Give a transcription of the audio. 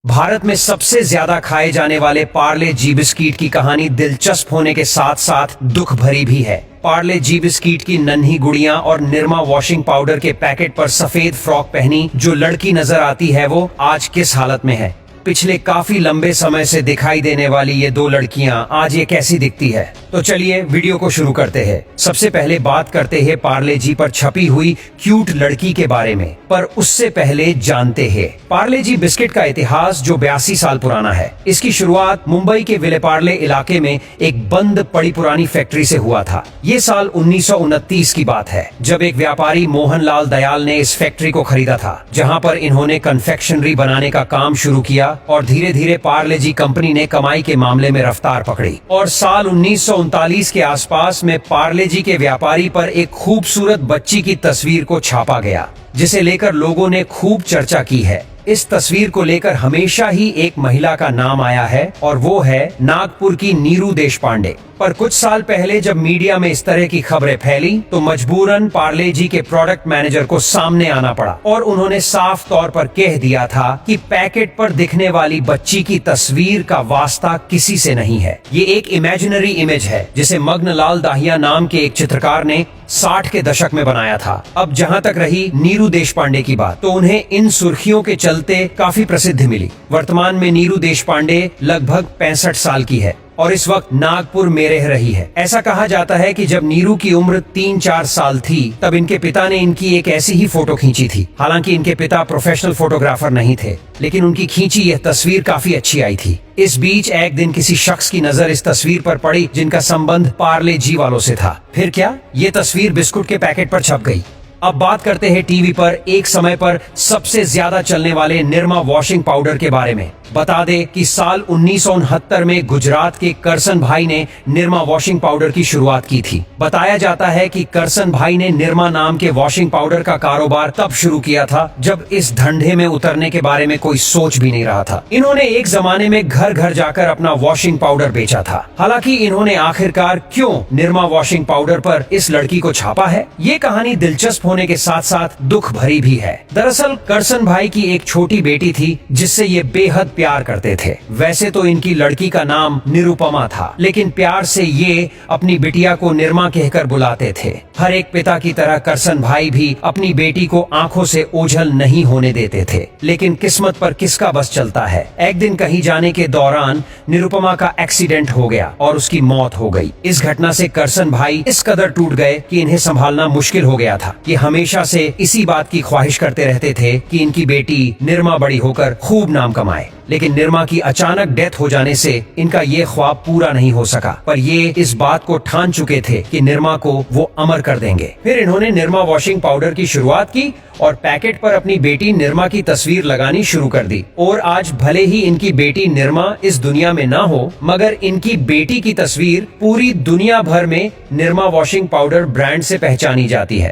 भारत में सबसे ज्यादा खाए जाने वाले पार्ले जी बिस्किट की कहानी दिलचस्प होने के साथ साथ दुख भरी भी है। पार्ले जी बिस्किट की नन्ही गुड़ियां और निरमा वॉशिंग पाउडर के पैकेट पर सफेद फ्रॉक पहनी जो लड़की नजर आती है वो आज किस हालत में है। पिछले काफी लंबे समय से दिखाई देने वाली ये दो लड़कियां आज ये कैसी दिखती है। तो चलिए वीडियो को शुरू करते हैं। सबसे पहले बात करते हैं पार्ले जी पर छपी हुई क्यूट लड़की के बारे में, पर उससे पहले जानते हैं पार्ले जी बिस्किट का इतिहास जो 82 साल पुराना है। इसकी शुरुआत मुंबई के विलेपार्ले इलाके में एक बंद पड़ी पुरानी फैक्ट्री से हुआ था। ये साल 1929 की बात है जब एक व्यापारी मोहनलाल दयाल ने इस फैक्ट्री को खरीदा था, जहाँ पर इन्होंने कन्फेक्शनरी बनाने का काम शुरू किया और धीरे धीरे पार्ले जी कंपनी ने कमाई के मामले में रफ्तार पकड़ी और साल 1939 के आसपास में पार्ले जी के व्यापारी पर एक खूबसूरत बच्ची की तस्वीर को छापा गया, जिसे लेकर लोगों ने खूब चर्चा की है। इस तस्वीर को लेकर हमेशा ही एक महिला का नाम आया है और वो है नागपुर की नीरू देशपांडे। पर कुछ साल पहले जब मीडिया में इस तरह की खबरें फैली तो मजबूरन पार्ले जी के प्रोडक्ट मैनेजर को सामने आना पड़ा और उन्होंने साफ तौर पर कह दिया था कि पैकेट पर दिखने वाली बच्ची की तस्वीर का वास्ता किसी से नहीं है। ये एक इमेजिनरी इमेज है जिसे मग्नलाल दाहिया नाम के एक चित्रकार ने 60 के दशक में बनाया था। अब जहाँ तक रही नीरू देशपांडे की बात, तो उन्हें इन सुर्खियों के चलते काफी प्रसिद्धि मिली। वर्तमान में नीरू देशपांडे लगभग 65 साल की है और इस वक्त नागपुर में रह रही है। ऐसा कहा जाता है कि जब नीरू की उम्र 3-4 साल थी तब इनके पिता ने इनकी एक ऐसी ही फोटो खींची थी। हालांकि इनके पिता प्रोफेशनल फोटोग्राफर नहीं थे, लेकिन उनकी खींची यह तस्वीर काफी अच्छी आई थी। इस बीच एक दिन किसी शख्स की नजर इस तस्वीर पर पड़ी जिनका संबंध पार्ले जी वालों से था। फिर क्या, ये तस्वीर बिस्कुट के पैकेट पर छप गई। अब बात करते हैं टीवी पर एक समय पर सबसे ज्यादा चलने वाले निरमा वॉशिंग पाउडर के बारे में। बता दे कि साल 1969 में गुजरात के करसन भाई ने निरमा वॉशिंग पाउडर की शुरुआत की थी। बताया जाता है कि करसन भाई ने निरमा नाम के वॉशिंग पाउडर का कारोबार तब शुरू किया था जब इस धंधे में उतरने के बारे में कोई सोच भी नहीं रहा था। इन्होंने एक जमाने में घर घर जाकर अपना वॉशिंग पाउडर बेचा था। हालांकि इन्होंने आखिरकार क्यों निरमा वॉशिंग पाउडर पर इस लड़की को छापा है, ये कहानी दिलचस्प होने के साथ साथ दुख भरी भी है। दरअसल करसन भाई की एक छोटी बेटी थी जिससे ये बेहद प्यार करते थे। वैसे तो इनकी लड़की का नाम निरुपमा था, लेकिन प्यार से ये अपनी बिटिया को निरमा कहकर बुलाते थे। हर एक पिता की तरह करसन भाई भी अपनी बेटी को आंखों से ओझल नहीं होने देते थे। लेकिन किस्मत पर किसका बस चलता है। एक दिन कहीं जाने के दौरान निरुपमा का एक्सीडेंट हो गया और उसकी मौत हो गई। इस घटना से करसन भाई इस कदर टूट गए कि इन्हें संभालना मुश्किल हो गया था। ये हमेशा से इसी बात की ख्वाहिश करते रहते थे कि इनकी बेटी निरमा बड़ी होकर खूब नाम कमाए। लेकिन निरमा की अचानक डेथ हो जाने से इनका ये ख्वाब पूरा नहीं हो सका, पर ये इस बात को ठान चुके थे कि निरमा को वो अमर कर देंगे। फिर इन्होंने निरमा वॉशिंग पाउडर की शुरुआत की और पैकेट पर अपनी बेटी निरमा की तस्वीर लगानी शुरू कर दी। और आज भले ही इनकी बेटी निरमा इस दुनिया में ना हो, मगर इनकी बेटी की तस्वीर पूरी दुनिया भर में निरमा वॉशिंग पाउडर ब्रांड से पहचानी जाती है।